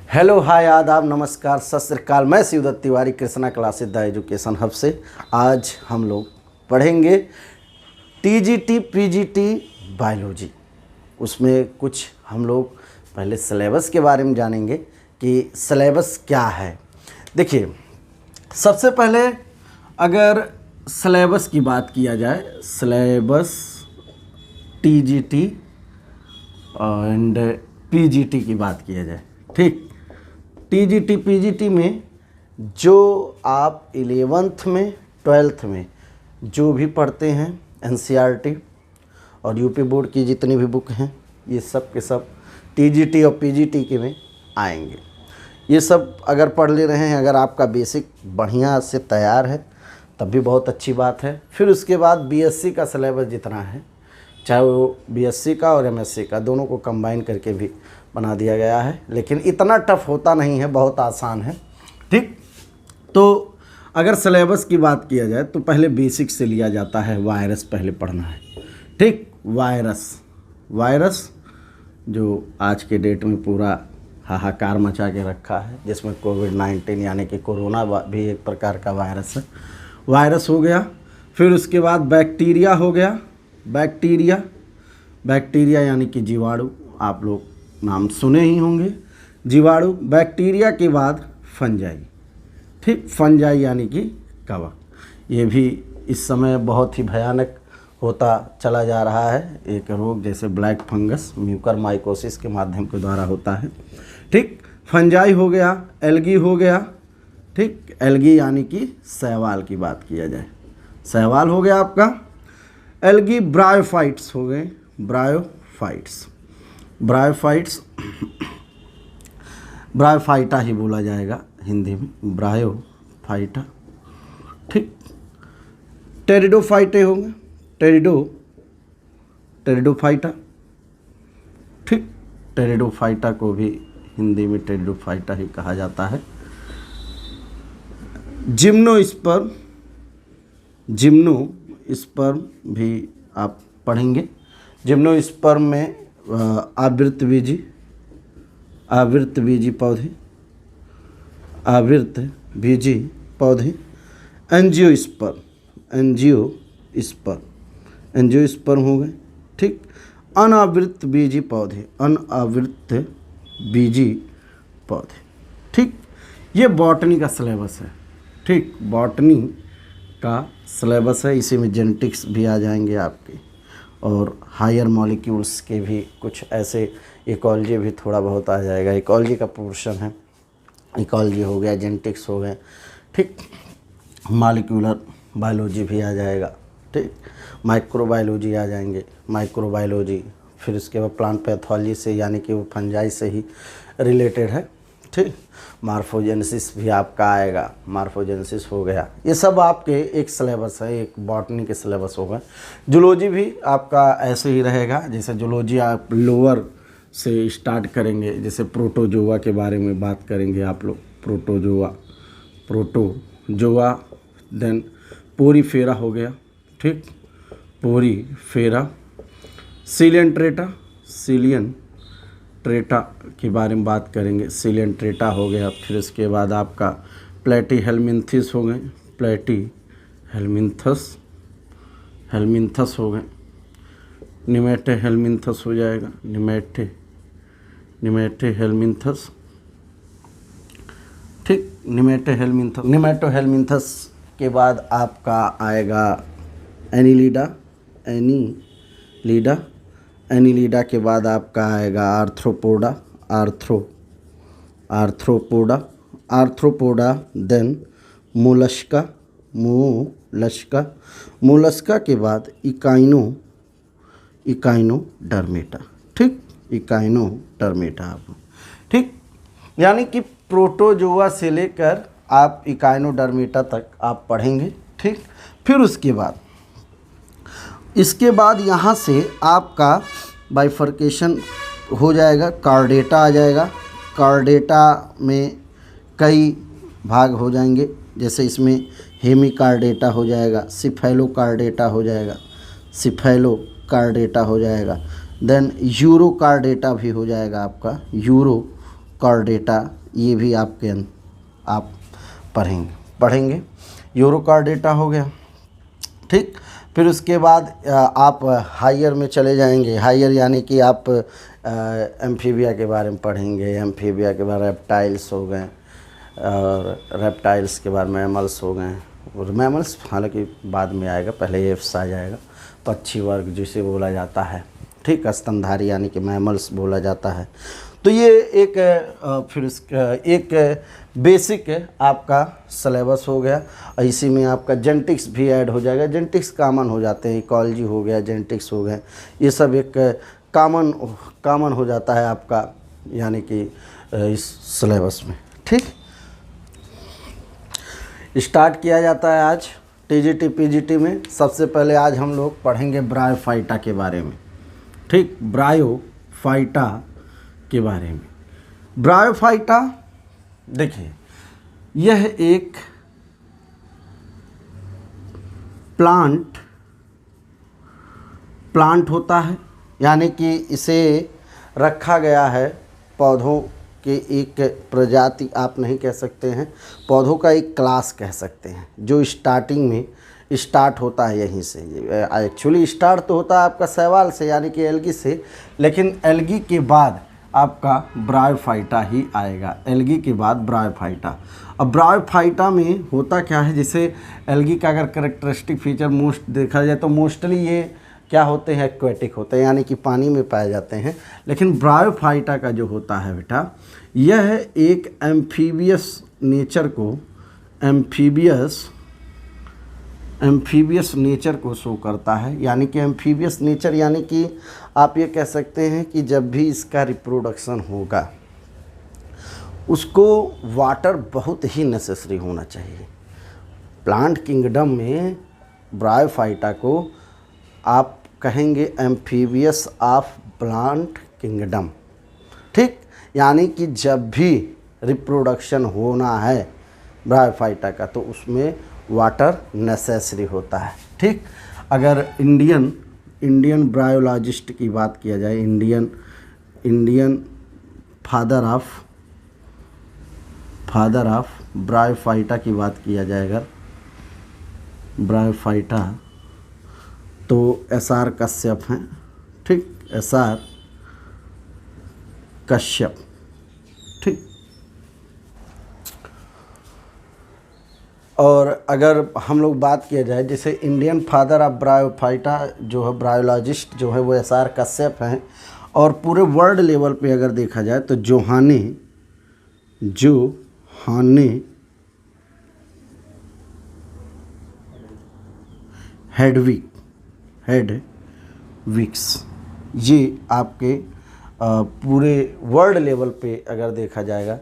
Hello hi आदाब नमस्कार सत श्री अकाल। मैं Shivdutt Tiwari Krishna classes the education hub से। आज हम लोग पढ़ेंगे टीजीटी पीजीटी बायोलॉजी। उसमें कुछ हम लोग पहले सिलेबस के बारे में जानेंगे कि सिलेबस क्या है। देखिए, सबसे पहले अगर सिलेबस की बात किया जाए, सिलेबस टीजीटी एंड पीजीटी की बात किया जाए, ठीक। टीजीटी पीजीटी में जो आप 11th में 12th में जो भी पढ़ते हैं एनसीईआरटी और यूपी बोर्ड की जितनी भी बुक हैं, ये सब के सब टीजीटी और पीजीटी के में आएंगे। ये सब अगर पढ़ ले रहे हैं, अगर आपका बेसिक बढ़िया से तैयार है तब भी बहुत अच्छी बात है। फिर उसके बाद बीएससी का सिलेबस जितना है, चाहे वो बीएससी का और एमएससी का, दोनों को कंबाइन करके भी बना दिया गया है। लेकिन इतना टफ होता नहीं है, बहुत आसान है, ठीक। तो अगर सिलेबस की बात किया जाए तो पहले बेसिक से लिया जाता है। वायरस पहले पढ़ना है, ठीक। वायरस जो आज के डेट में पूरा हाहाकार मचा के रखा है, जिसमें कोविड-19 यानी कि कोरोना भी एक प्रकार का वायरस है। वायरस हो गया। फिर उसके बाद बैक्टीरिया हो गया। बैक्टीरिया यानी कि जीवाणु, आप लोग नाम सुने ही होंगे, जीवाणु। बैक्टीरिया के बाद फंजाई, ठीक। फंजाई यानी कि कवक। ये भी इस समय बहुत ही भयानक होता चला जा रहा है। एक रोग जैसे ब्लैक फंगस म्यूकरमाइकोसिस के माध्यम के द्वारा होता है, ठीक। फंजाई हो गया। एल्गी हो गया, ठीक। एल्गी यानी कि शैवाल की बात किया जाए, शैवाल हो गया आपका। एल्गी ब्रायोफाइट्स हो गए, ब्रायोफाइट्स ब्रायोफाइटा ही बोला जाएगा हिंदी में, ब्रायोफाइटा, ठीक। टेरिडोफाइटे होंगे, टेरिडोफाइटा, ठीक। टेरिडोफाइटा को भी हिंदी में टेरिडोफाइटा ही कहा जाता है। जिम्नोस्पर्म भी आप पढ़ेंगे। जिम्नोस्पर्म में आवृतबीजी पौधे, एंजियोस्पर्म हो गए, ठीक। अनावृतबीजी पौधे, ठीक। ये बॉटनी का सिलेबस है, ठीक। बॉटनी का सिलेबस है। इसी में जेनेटिक्स भी आ जाएंगे आपके, और हायर मॉलिक्यूल्स के भी कुछ ऐसे, इकोलॉजी भी थोड़ा बहुत आ जाएगा। इकोलॉजी का पोर्शन है, इकोलॉजी हो गया, जेनेटिक्स हो गए, ठीक। मॉलिक्यूलर बायोलॉजी भी आ जाएगा, ठीक। माइक्रोबायोलॉजी आ जाएंगे, माइक्रोबायोलॉजी। फिर उसके बाद प्लांट पैथोलॉजी से, यानी कि वो फंजाई से ही रिलेटेड है, ठीक। मार्फोजेनेसिस भी आपका आएगा, मार्फोजेनेसिस हो गया। ये सब आपके एक सिलेबस है, एक बॉटनी के सिलेबस होगा। जूलॉजी भी आपका ऐसे ही रहेगा। जैसे जूलॉजी आप लोअर से स्टार्ट करेंगे, जैसे प्रोटोजोआ के बारे में बात करेंगे आप लोग। प्रोटोजोआ, देन पोरीफेरा हो गया, ठीक। पोरीफेरा, सिलियन ट्रेटा के बारे में बात करेंगे। सिलियन ट्रेटा हो गया। फिर उसके बाद आपका प्लेटीहेल्मिन्थस हो गए, हेल्मिन्थस हो गए। निमेटेहेल्मिन्थस हो जाएगा, निमेटेहेल्मिन्थस, ठीक। निमेटोहेल्मिन्थस के बाद आपका आएगा एनीलिडा के बाद आपका आएगा आर्थ्रोपोडा, देन मोलस्का के बाद इकाइनोडर्मेटा, ठीक। इकाइनोडर्मेटा, ठीक। यानी कि प्रोटोजोआ से लेकर आप इकाइनोडर्मेटा तक आप पढ़ेंगे, ठीक। फिर उसके बाद यहाँ से आपका बाइफर्केशन हो जाएगा, कार्डेटा आ जाएगा। कार्डेटा में कई भाग हो जाएंगे, जैसे इसमें हेमिकार्डेटा हो जाएगा, सिफेलोकार्डेटा हो जाएगा, देन यूरोकार्डेटा भी हो जाएगा आपका, कॉर्डेटा, ये भी आपके आप पढ़ेंगे। यूरोकॉर्डेटा हो गया, ठीक। फिर उसके बाद आप हायर में चले जाएंगे। हायर यानी कि आप एम्फीबिया के बारे में पढ़ेंगे। एम्फीबिया के बाद रेप्टाइल्स हो गए, और रेप्टाइल्स के बाद मैमल्स हो गए। और मैमल्स हालांकि बाद में आएगा, पहले एफ्स आ जाएगा। पक्षी वर्ग जिसे बोला जाता है, ठीक। स्तनधारी यानी कि मैमल्स बोला जाता है। तो ये एक फिर एक बेसिक आपका सिलेबस हो गया। इसी में आपका जेनेटिक्स भी ऐड हो जाएगा। जेनेटिक्स कॉमन हो जाते हैं, इकोलॉजी हो गया, जेनेटिक्स हो गए, ये सब एक कॉमन हो जाता है आपका, यानी कि इस सिलेबस में, ठीक। स्टार्ट किया जाता है आज टीजीटी पीजीटी में। सबसे पहले आज हम लोग पढ़ेंगे ब्रायोफाइटा के बारे में, ठीक। ब्रायोफाइटा के बारे में। ब्रायोफाइटा देखिए, यह एक प्लांट होता है, यानी कि इसे रखा गया है पौधों के एक प्रजाति आप नहीं कह सकते हैं, पौधों का एक क्लास कह सकते हैं, जो स्टार्टिंग में स्टार्ट होता है यहीं से। एक्चुअली स्टार्ट तो होता है आपका शैवाल से, यानी कि एल्गी से, लेकिन एल्गी के बाद आपका ब्रायोफाइटा ही आएगा। एल्गी के बाद ब्रायोफाइटा। अब ब्रायोफाइटा में होता क्या है, जैसे एल्गी का अगर कैरेक्टरिस्टिक फीचर मोस्ट देखा जाए तो मोस्टली ये क्या होते हैं, एक्वेटिक होते हैं, यानी कि पानी में पाए जाते हैं। लेकिन ब्रायोफाइटा का जो होता है बेटा, यह एक एम्फीबियस नेचर को एम्फीबियस नेचर को शो करता है। यानी कि एम्फीबियस नेचर यानी कि आप ये कह सकते हैं कि जब भी इसका रिप्रोडक्शन होगा उसको वाटर बहुत ही नेसेसरी होना चाहिए। प्लांट किंगडम में ब्रायोफाइटा को आप कहेंगे एम्फीबियस ऑफ प्लांट किंगडम, ठीक। यानी कि जब भी रिप्रोडक्शन होना है ब्रायोफाइटा का तो उसमें वाटर नेसेसरी होता है, ठीक। अगर इंडियन ब्रायोलॉजिस्ट की बात किया जाए, इंडियन फादर ऑफ ब्रायोफाइटा की बात किया जाए अगर ब्रायोफाइटा, तो SR कश्यप हैं, ठीक। SR कश्यप, ठीक। और अगर हम लोग बात किया जाए, जैसे इंडियन फादर ऑफ ब्रायोफाइटा जो है, ब्रायोलॉजिस्ट जो है वो SR कश्यप हैं। और पूरे वर्ल्ड लेवल पे अगर देखा जाए तो जोहाने हेडविक्स, ये आपके पूरे वर्ल्ड लेवल पे अगर देखा जाएगा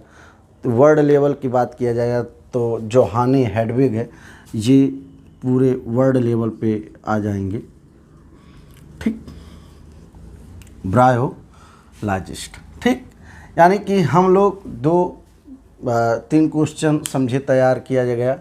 तो वर्ल्ड लेवल की बात किया जाएगा तो जोहाने हेडविग है, ये पूरे वर्ल्ड लेवल पे आ जाएंगे, ठीक। ब्रायोलॉजिस्ट, ठीक। यानी कि हम लोग 2-3 क्वेश्चन समझे तैयार किया गया।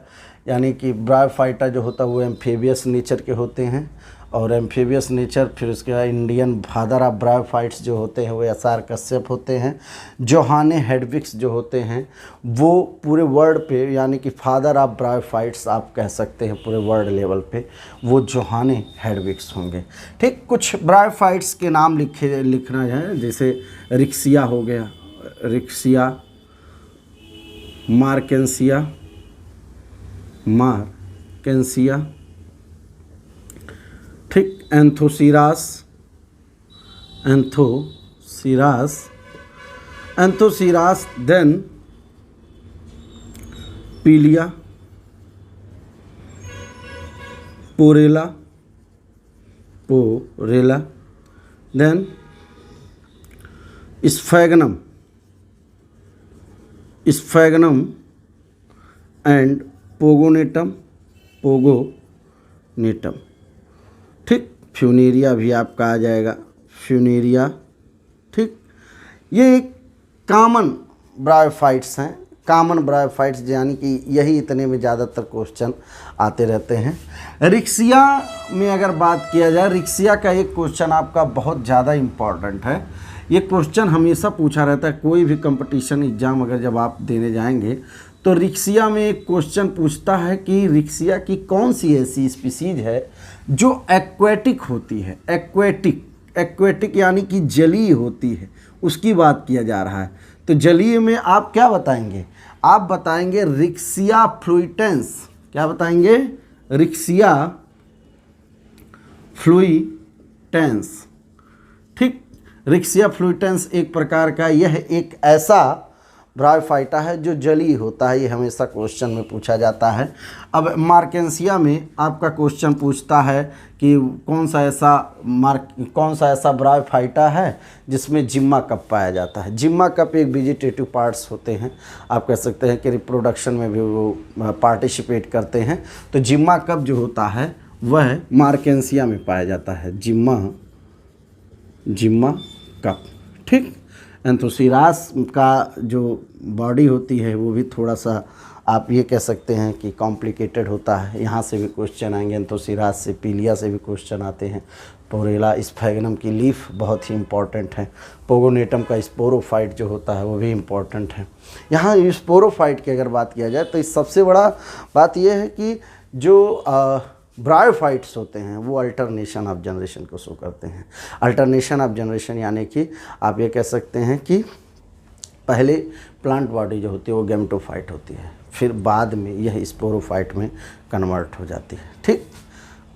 यानी कि ब्रायोफाइटा जो होता है वो एम्फीबियस नेचर के होते हैं, और एम्फीबियस नेचर, फिर उसके बाद इंडियन फादर ऑफ ब्रायोफाइट्स जो होते हैं वो SR कश्यप होते हैं। जोहाने हेडविक्स जो होते हैं वो पूरे वर्ल्ड पे, यानी कि फादर ऑफ ब्रायोफाइट्स आप कह सकते हैं पूरे वर्ल्ड लेवल पे, वो जोहाने हेडविक्स होंगे, ठीक। कुछ ब्रायोफाइट्स के नाम लिखना है, जैसे रिक्सिया हो गया, रिक्सिया, मार्केंसिया, ठीक। एंथोसिरास, देन पीलिया, पोरेला, देन स्फैगनम एंड पोगोनेटम, ठीक। फ्यूनेरिया भी आपका आ जाएगा, फ्यूनेरिया, ठीक। ये एक कॉमन ब्रायोफाइट्स हैं, कॉमन ब्रायोफाइट्स, यानी कि यही इतने में ज़्यादातर क्वेश्चन आते रहते हैं। रिक्सिया में अगर बात किया जाए, रिक्सिया का एक क्वेश्चन आपका बहुत ज़्यादा इम्पॉर्टेंट है। ये क्वेश्चन हमेशा पूछा रहता है, कोई भी कंपटीशन एग्जाम अगर जब आप देने जाएंगे तो रिक्सिया में एक क्वेश्चन पूछता है कि रिक्सिया की कौन सी ऐसी स्पीसीज है जो एक्वेटिक होती है। एक्वेटिक यानी कि जलीय होती है, उसकी बात किया जा रहा है। तो जलीय में आप क्या बताएंगे? आप बताएंगे रिक्सिया फ्लुइटेंस। क्या बताएंगे? रिक्सिया फ्लुइटेंस। ठीक, रिक्सिया फ्लुइटेंस एक प्रकार का यह एक ऐसा ब्रायोफाइटा है जो जलीय होता है। ये हमेशा क्वेश्चन में पूछा जाता है। अब मार्केंसिया में आपका क्वेश्चन पूछता है कि कौन सा ऐसा ब्रायोफाइटा है जिसमें जिम्मा कप पाया जाता है। जिम्मा कप एक वेजिटेटिव पार्ट्स होते हैं, आप कह सकते हैं कि रिप्रोडक्शन में भी वो पार्टिसिपेट करते हैं। तो जिम्मा कप जो होता है वह मार्केंसिया में पाया जाता है, जिम्मा कप। ठीक, एंथोसिरास का जो बॉडी होती है वो भी थोड़ा सा आप ये कह सकते हैं कि कॉम्प्लिकेटेड होता है। यहाँ से भी क्वेश्चन आएंगे, एंथोसिरास से, पीलिया से भी क्वेश्चन आते हैं। पोरेला स्फैगनम की लीफ बहुत ही इम्पॉर्टेंट है। पोगोनेटम का स्पोरोफाइट जो होता है वो भी इम्पॉर्टेंट है। यहाँ स्पोरोफाइट की अगर बात किया जाए तो इस सबसे बड़ा बात यह है कि जो ब्रायोफाइट्स होते हैं वो अल्टरनेशन ऑफ जनरेशन को शो करते हैं। अल्टरनेशन ऑफ जनरेशन यानी कि आप ये कह सकते हैं कि पहले प्लांट बॉडी जो होती है वो गैमेटोफाइट होती है, फिर बाद में यह स्पोरोफाइट में कन्वर्ट हो जाती है। ठीक,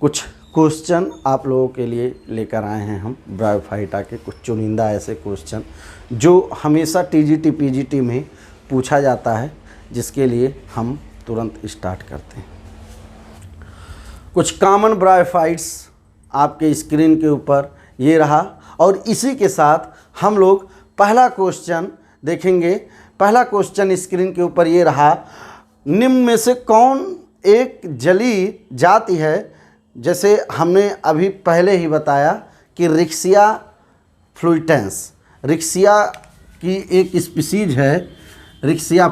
कुछ क्वेश्चन आप लोगों के लिए लेकर आए हैं हम ब्रायोफाइटा के, कुछ चुनिंदा ऐसे क्वेश्चन जो हमेशा टीजीटी पीजीटी में पूछा जाता है, जिसके लिए हम तुरंत स्टार्ट करते हैं। कुछ कॉमन ब्रायोफाइट्स आपके स्क्रीन के ऊपर ये रहा, और इसी के साथ हम लोग पहला क्वेश्चन देखेंगे। पहला क्वेश्चन स्क्रीन के ऊपर ये रहा, निम्न में से कौन एक जलीय जाति है? जैसे हमने अभी पहले ही बताया कि रिक्सिया फ्लुइटेंस, रिक्सिया की एक स्पीसीज है रिक्सिया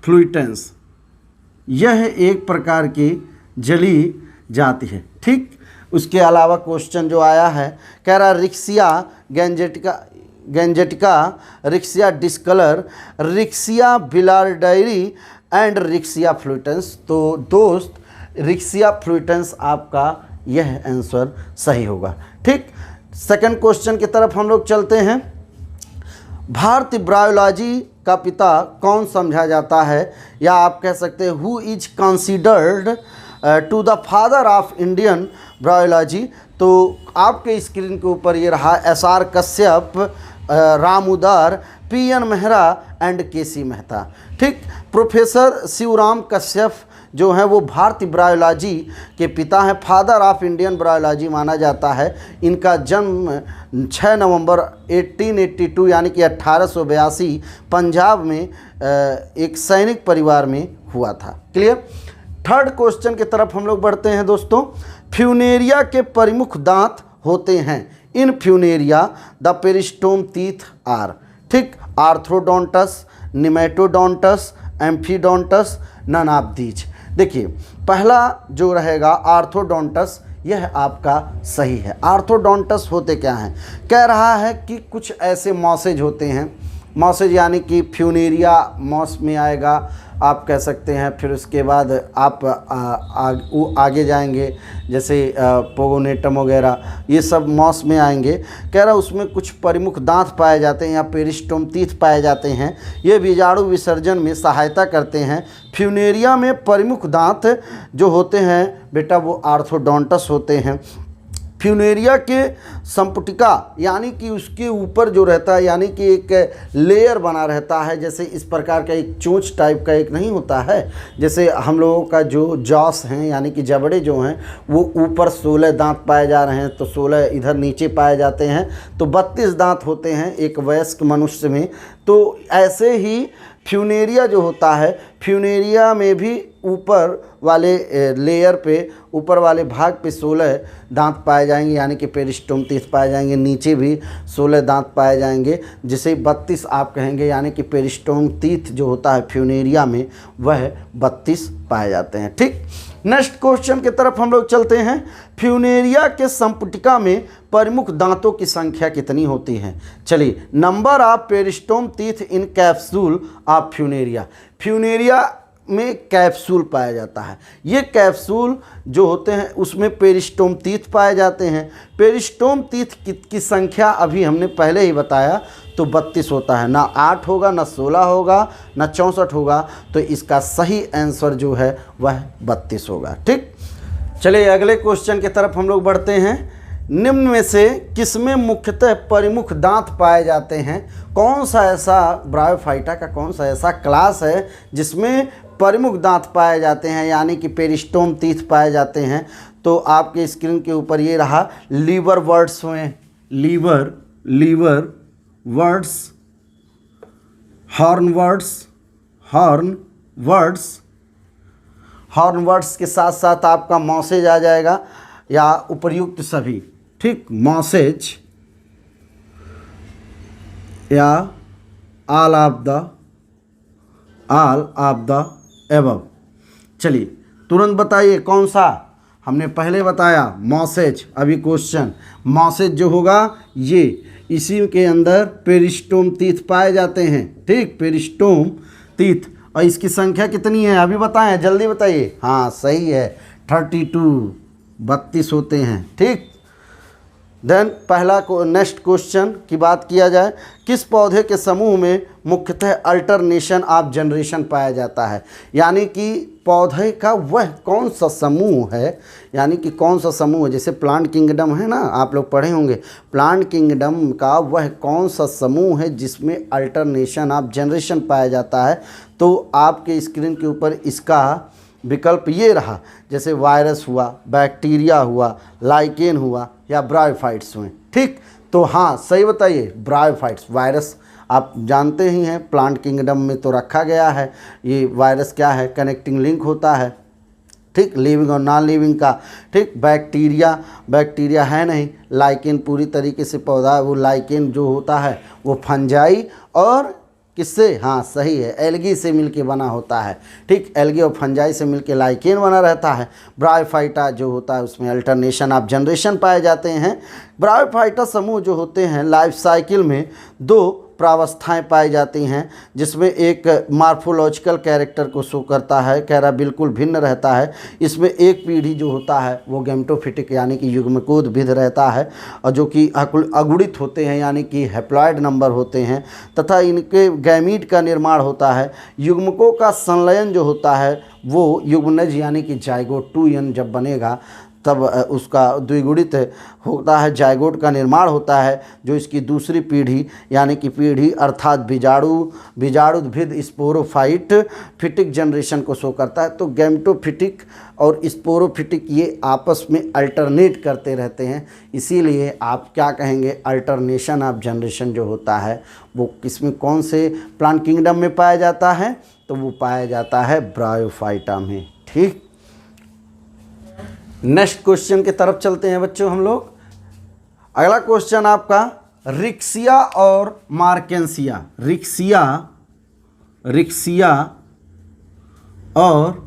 फ्लुइटेंस। यह एक प्रकार की जलीय जाति है। ठीक, उसके अलावा क्वेश्चन जो आया है कह रहा Riccia gangetica, Riccia discolor, Riccia billardieri and Riccia fluitans. तो दोस्त रिक्सिया फ्लुइटेंस आपका यह आंसर सही होगा। ठीक, सेकंड क्वेश्चन की तरफ हम लोग चलते हैं। भारतीय ब्रायोलॉजी का पिता कौन समझा जाता है, या आप कह सकते हैं who is considered to the father of Indian bryology. तो आपके स्क्रीन के ऊपर ये रहा SR कश्यप, राम उदार, PN Mehra and KC Mehta. ठीक, प्रोफेसर शिवराम कश्यप जो हैं वो भारतीय ब्रायोलॉजी के पिता हैं, फादर ऑफ इंडियन ब्रायोलॉजी माना जाता है। इनका जन्म 6 नवंबर 1882 यानी कि 1882 पंजाब में एक सैनिक परिवार में हुआ था। क्लियर। थर्ड क्वेश्चन की तरफ हम लोग बढ़ते हैं दोस्तों। फ्यूनेरिया के प्रमुख दांत होते हैं। In Funaria the peristome teeth are. ठीक, arthrodontous, nematodontous, amphidontous, none of these. देखिए पहला जो रहेगा आर्थ्रोडोंटस, यह आपका सही है। आर्थ्रोडोंटस होते क्या हैं? कह रहा है कि कुछ ऐसे मॉसेज होते हैं, मॉसेज यानी कि फ्यूनेरिया मॉस में आएगा, आप कह सकते हैं। फिर उसके बाद आप आगे जाएंगे, जैसे पोगोनेटम वगैरह, ये सब मॉस में आएंगे। कह रहा उसमें कुछ प्रमुख दांत पाए जाते हैं या पेरिस्टोम टीथ पाए जाते हैं। ये बीजाणु विसर्जन में सहायता करते हैं। फ्यूनेरिया में प्रमुख दांत जो होते हैं बेटा वो आर्थ्रोडोंटस होते हैं। फ्यूनेरिया के संपुटिका यानी कि उसके ऊपर जो रहता है, यानी कि एक लेयर बना रहता है, जैसे इस प्रकार का एक चोंच टाइप का एक नहीं होता है, जैसे हम लोगों का जो जॉस हैं यानी कि जबड़े जो हैं वो ऊपर 16 दांत पाए जा रहे हैं, तो 16 इधर नीचे पाए जाते हैं, तो 32 दांत होते हैं एक वयस्क मनुष्य में। तो ऐसे ही फ्यूनेरिया जो होता है, फ्यूनेरिया में भी ऊपर वाले लेयर पे, ऊपर वाले भाग पे 16 दांत पाए जाएंगे, यानी कि पेरिस्टोम टीथ पाए जाएंगे। नीचे भी 16 दांत पाए जाएंगे, जिसे 32 आप कहेंगे, यानी कि पेरिस्टोम टीथ जो होता है फ्यूनेरिया में वह 32 पाए जाते हैं। ठीक, नेक्स्ट क्वेश्चन की तरफ हम लोग चलते हैं। फ्यूनेरिया के संपुटिका में प्रमुख दांतों की संख्या कितनी होती है? चलिए, number of peristome teeth in capsule of Funaria. Funaria में कैप्सूल पाया जाता है। ये कैप्सूल जो होते हैं उसमें पेरिस्टोम टीथ पाए जाते हैं। पेरिस्टोम टीथ की संख्या अभी हमने पहले ही बताया, तो 32 होता है। ना 8 होगा, ना 16 होगा, ना 64 होगा, तो इसका सही आंसर जो है वह 32 होगा। ठीक, चलिए अगले क्वेश्चन की तरफ हम लोग बढ़ते हैं। निम्न में से किसमें मुख्यतः प्रमुख दांत पाए जाते हैं? कौन सा ऐसा ब्रायोफाइटा का कौन सा ऐसा क्लास है जिसमें प्रमुख दांत पाए जाते हैं, यानी कि पेरिस्टोम टीथ पाए जाते हैं? तो आपके स्क्रीन के ऊपर ये रहा, लीवर वर्ड्स हुए, लीवर वर्ड्स, हॉर्न वर्ड्स के साथ साथ आपका मॉसेज आ जाएगा या उपर्युक्त सभी। ठीक, मॉसेज या ऑल ऑफ द एबव। चलिए तुरंत बताइए कौन सा? हमने पहले बताया मॉसेज। अभी क्वेश्चन, मॉसेज जो होगा ये, इसी के अंदर पेरिस्टोम टीथ पाए जाते हैं। ठीक, पेरिस्टोम टीथ, और इसकी संख्या कितनी है अभी बताएं, जल्दी बताइए। हाँ सही है, 32, 32 होते हैं। ठीक, देन पहला को नेक्स्ट क्वेश्चन की बात किया जाए। किस पौधे के समूह में मुख्यतः अल्टरनेशन ऑफ जनरेशन पाया जाता है? यानी कि पौधे का वह कौन सा समूह है, यानी कि कौन सा समूह है, जैसे प्लांट किंगडम है ना, आप लोग पढ़े होंगे, प्लांट किंगडम का वह कौन सा समूह है जिसमें अल्टरनेशन ऑफ जनरेशन पाया जाता है? तो आपके स्क्रीन के ऊपर इसका विकल्प ये रहा, जैसे वायरस हुआ, बैक्टीरिया हुआ, लाइकेन हुआ, या ब्रायोफाइट्स हुए। ठीक, तो हाँ सही बताइए, ब्रायोफाइट्स। वायरस आप जानते ही हैं, प्लांट किंगडम में तो रखा गया है। ये वायरस क्या है? कनेक्टिंग लिंक होता है। ठीक, लिविंग और नॉन लिविंग का। ठीक, बैक्टीरिया है नहीं। लाइकेन पूरी तरीके से पौधा, वो लाइकेन जो होता है वो फंजाई और किससे? हाँ सही है, एल्गी से मिलके बना होता है। ठीक, एल्गी और फंजाई से मिलके लाइकेन बना रहता है। ब्रायोफाइटा जो होता है उसमें अल्टरनेशन ऑफ जनरेशन पाए जाते हैं। ब्रायोफाइटा समूह जो होते हैं लाइफ साइकिल में 2 प्रावस्थाएं पाई जाती हैं, जिसमें एक मार्फोलॉजिकल कैरेक्टर को शो करता है, कैरा बिल्कुल भिन्न रहता है। इसमें एक पीढ़ी जो होता है वो गैमेटोफिटिक यानी कि युग्मकोद विध रहता है, और जो कि अगुणित होते हैं यानी कि हैप्लॉइड नंबर होते हैं, तथा इनके गैमीट का निर्माण होता है। युग्मकों का संलयन जो होता है वो युग्मनज यानी कि जाइगोट 2n जब बनेगा तब उसका द्विगुणित होता है, जाइगोट का निर्माण होता है, जो इसकी दूसरी पीढ़ी यानी कि पीढ़ी अर्थात बीजाणुद्भिद स्पोरोफाइट फिटिक जनरेशन को शो करता है। तो गैमेटोफिटिक और स्पोरोफिटिक ये आपस में अल्टरनेट करते रहते हैं, इसीलिए आप क्या कहेंगे, अल्टरनेशन ऑफ जनरेशन जो होता है वो किसमें, कौन से प्लांट किंगडम में पाया जाता है? तो वो पाया जाता है ब्रायोफाइटा में। ठीक, नेक्स्ट क्वेश्चन की तरफ चलते हैं बच्चों हम लोग। अगला क्वेश्चन आपका रिक्सिया और मार्केंसिया। रिक्सिया और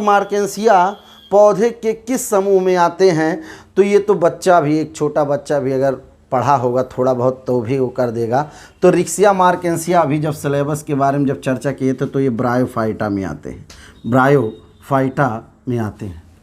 मार्केंसिया, पौधे के किस समूह में आते हैं? तो ये तो बच्चा भी, एक छोटा बच्चा भी अगर पढ़ा होगा थोड़ा बहुत तो भी वो कर देगा। तो रिक्सिया मार्केंसिया अभी जब सिलेबस के बारे में जब चर्चा किए थे तो ये ब्रायोफाइटा में आते हैं,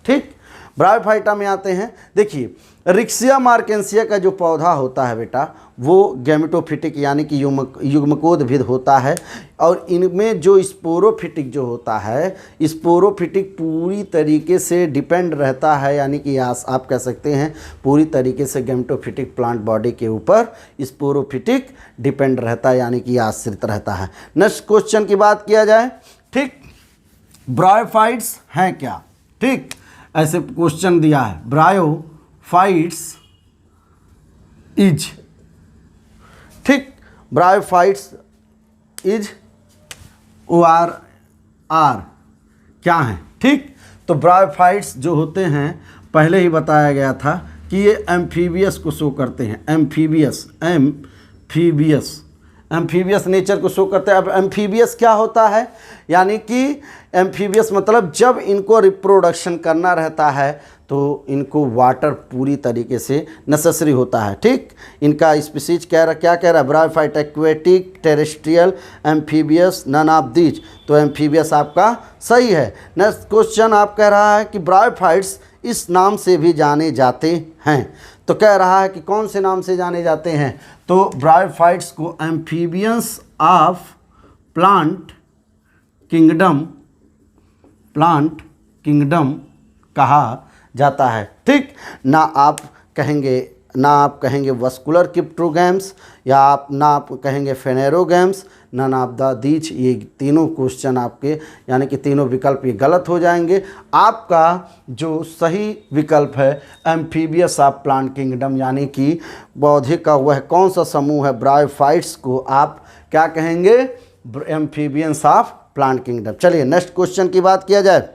ठीक, ब्रायोफाइटा में आते हैं। देखिए रिक्सिया मार्केंसिया का जो पौधा होता है बेटा वो गैमेटोफिटिक यानी कि युग्मकोद्भिद होता है, और इनमें जो स्पोरोफिटिक जो होता है, स्पोरोफिटिक पूरी तरीके से डिपेंड रहता है, यानी कि आप कह सकते हैं पूरी तरीके से गैमेटोफिटिक प्लांट बॉडी के ऊपर स्पोरोफिटिक डिपेंड रहता है, यानी कि आश्रित रहता है। नेक्स्ट क्वेश्चन की बात किया जाए। ठीक, ब्रायोफाइट्स हैं क्या? ठीक, ऐसे क्वेश्चन दिया है, ब्रायोफाइट्स इज, ठीक, ब्रायोफाइट्स इज OR क्या है? ठीक, तो ब्रायोफाइट्स जो होते हैं पहले ही बताया गया था कि ये एम्फीबियस को शो करते हैं, एम्फीबियस, एम्फीबियस नेचर को शो करते हैं। अब एम्फीबियस क्या होता है, यानी कि एम्फीबियस मतलब जब इनको रिप्रोडक्शन करना रहता है तो इनको वाटर पूरी तरीके से नेसेसरी होता है। ठीक, इनका स्पीसीज क्या कह रहा है, bryophyte, aquatic, terrestrial, amphibious, none of these. तो एम्फीबियस आपका सही है। नेक्स्ट क्वेश्चन आप कह रहा है कि ब्रायोफाइट्स इस नाम से भी जाने जाते हैं। तो कह रहा है कि कौन से नाम से जाने जाते हैं, तो ब्रायोफाइट्स को एम्फीबियंस ऑफ प्लांट किंगडम कहा जाता है। ठीक, ना आप कहेंगे वस्कुलर क्रिप्टोगैम्स, या आप कहेंगे phanerogams, none of the these. ये तीनों क्वेश्चन आपके यानी कि तीनों विकल्प ये गलत हो जाएंगे। आपका जो सही विकल्प है एम्फीबियस ऑफ प्लांट किंगडम, यानी कि पौधे का वह कौन सा समूह है, ब्रायोफाइट्स को आप क्या कहेंगे, एम्फीबियंस ऑफ प्लांट किंगडम। चलिए नेक्स्ट क्वेश्चन की बात किया जाए।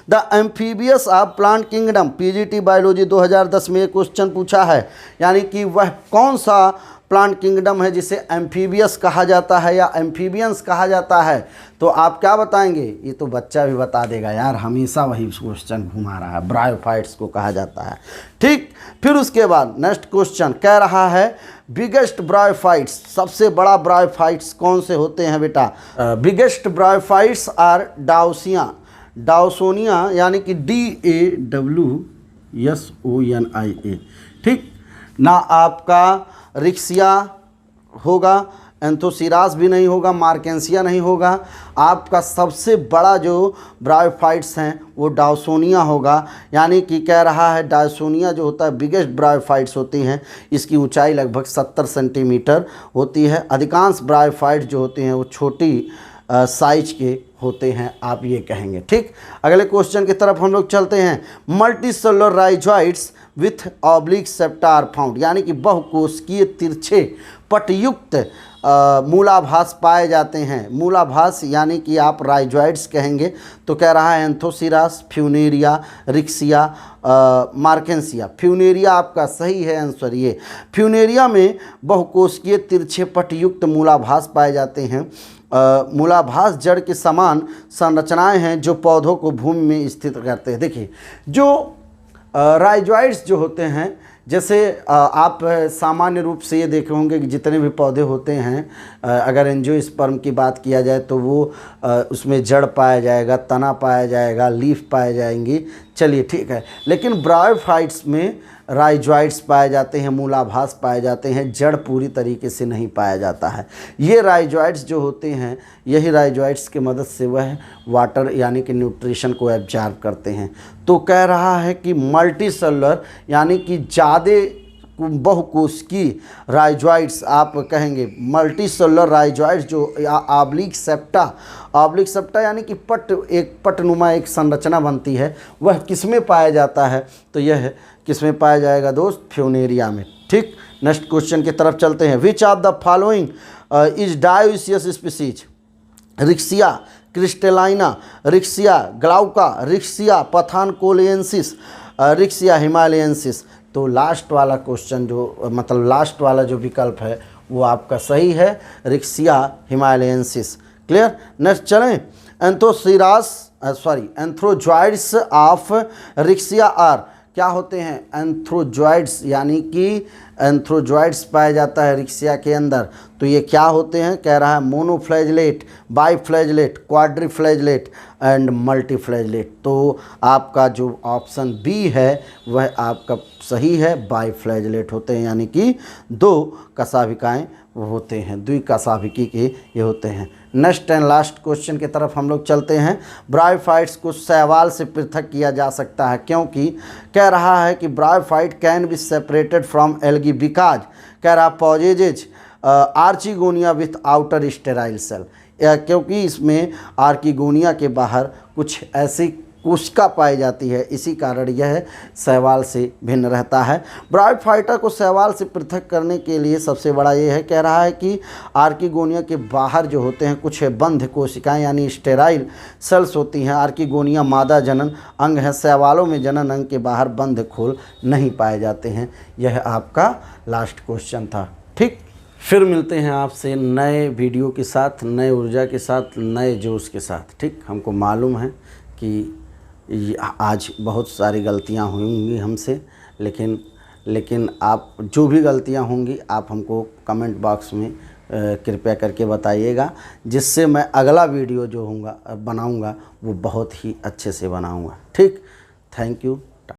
The amphibious of plant kingdom, PGT biology 2010 में ये क्वेश्चन पूछा है, यानी कि वह कौन सा प्लांट किंगडम है जिसे एम्फीबियस कहा जाता है या एम्फीबियंस कहा जाता है। तो आप क्या बताएंगे, ये तो बच्चा भी बता देगा यार, हमेशा वही क्वेश्चन घुमा रहा है, ब्रायोफाइट्स को कहा जाता है। ठीक, फिर उसके बाद नेक्स्ट क्वेश्चन कह रहा है बिगेस्ट ब्रायोफाइट्स, सबसे बड़ा ब्रायोफाइट्स कौन से होते हैं बेटा। बिगेस्ट ब्रायोफाइट्स आर डाउसोनिया, यानी कि DAWSONIA। ठीक ना, आपका रिक्सिया होगा, एंथोसिरास भी नहीं होगा, मार्केंसिया नहीं होगा। आपका सबसे बड़ा जो ब्रायोफाइट्स हैं वो डाउसोनिया होगा, यानी कि कह रहा है डाउसोनिया जो होता है बिगेस्ट ब्रायोफाइट्स होती हैं। इसकी ऊंचाई लगभग 70 सेंटीमीटर होती है। अधिकांश ब्रायोफाइट्स जो होते हैं वो छोटी साइज के होते हैं, आप ये कहेंगे। ठीक, अगले क्वेश्चन की तरफ हम लोग चलते हैं। Multi cellular rhizoids with oblique septa are found, यानी कि बहुकोशिकीय तिरछे पटयुक्त मूलाभास पाए जाते हैं। मूलाभास यानी कि आप राइजोइड्स कहेंगे। तो कह रहा है एंथोसिरास, फ्यूनेरिया, रिक्सिया, मार्केंसिया। फ्यूनेरिया आपका सही है आंसर। ये फ्यूनेरिया में बहुकोशिकीय तिरछे पटयुक्त मूलाभास पाए जाते हैं। मूलाभास जड़ के समान संरचनाएं हैं जो पौधों को भूमि में स्थित करते हैं। देखिए, जो राइजोइड्स जो होते हैं, जैसे आप सामान्य रूप से ये देखे होंगे कि जितने भी पौधे होते हैं, अगर एंजियोस्पर्म की बात किया जाए तो वो उसमें जड़ पाया जाएगा, तना पाया जाएगा, लीफ पाए जाएंगी। चलिए ठीक है, लेकिन ब्रायोफाइट्स में राइजोइड्स पाए जाते हैं, मूलाभास पाए जाते हैं, जड़ पूरी तरीके से नहीं पाया जाता है। ये राइजोइड्स जो होते हैं, यही राइजोइड्स की मदद से वह वाटर यानी कि न्यूट्रिशन को एब्जॉर्ब करते हैं। तो कह रहा है कि मल्टी सेलुलर यानी कि ज़्यादा बहुकोशिकीय राइजोइड्स आप कहेंगे। मल्टी सेलुलर राइजोइड्स जो ऑब्लिक सेप्टा यानी कि एक पटनुमा एक संरचना बनती है, वह किसमें पाया जाता है, तो यह किसमें पाया जाएगा दोस्त, फ्यूनेरिया में। ठीक, नेक्स्ट क्वेश्चन की तरफ चलते हैं। Which of the following is dioecious species, Riccia crystallina, Riccia glauca, Riccia pathankotensis, Riccia himalayensis. तो लास्ट वाला क्वेश्चन जो मतलब लास्ट वाला जो विकल्प है वो आपका सही है, रिक्सिया हिमालयंसिस। क्लियर, नेक्स्ट चलें। एंथ्रोजॉइड्स ऑफ रिक्सिया आर, क्या होते हैं, एंथ्रोजॉइड्स, यानी कि एंथ्रोजॉइड्स पाया जाता है रिक्सिया के अंदर। तो ये क्या होते हैं, कह रहा है मोनोफ्लैजलेट, बाईफ्लैजलेट, क्वाड्रीफ्लैजलेट एंड मल्टीफ्लैजलेट। तो आपका जो ऑप्शन बी है वह आपका सही है, बाईफ्लैजलेट होते हैं, यानी कि दो कशाभिकाएँ होते हैं, द्विकशाभिकी के ये होते हैं। नेक्स्ट एंड लास्ट क्वेश्चन की तरफ हम लोग चलते हैं। ब्रायोफाइट्स को शैवाल से पृथक किया जा सकता है क्योंकि कह रहा है कि bryophyte can be separated from algae because, कह रहा possesses archegonia with outer sterile cell, क्योंकि इसमें आर्किगोनिया के बाहर कुछ ऐसी कोशिका पाई जाती है, इसी कारण यह शैवाल से भिन्न रहता है। ब्रायोफाइटा को शैवाल से पृथक करने के लिए सबसे बड़ा ये है, कह रहा है कि आर्किगोनिया के बाहर जो होते हैं कुछ बंध कोशिकाएं यानी स्टेराइल सेल्स होती हैं। आर्किगोनिया मादा जनन अंग है, शैवालों में जनन अंग के बाहर बंध खोल नहीं पाए जाते हैं। यह आपका लास्ट क्वेश्चन था। ठीक, फिर मिलते हैं आपसे नए वीडियो के साथ, नए ऊर्जा के साथ, नए जोश के साथ। ठीक, हमको मालूम है कि आज बहुत सारी गलतियां होंगी हमसे, लेकिन आप जो भी गलतियां होंगी आप हमको कमेंट बॉक्स में कृपया करके बताइएगा, जिससे मैं अगला वीडियो जो बनाऊंगा वो बहुत ही अच्छे से बनाऊंगा। ठीक, थैंक यू।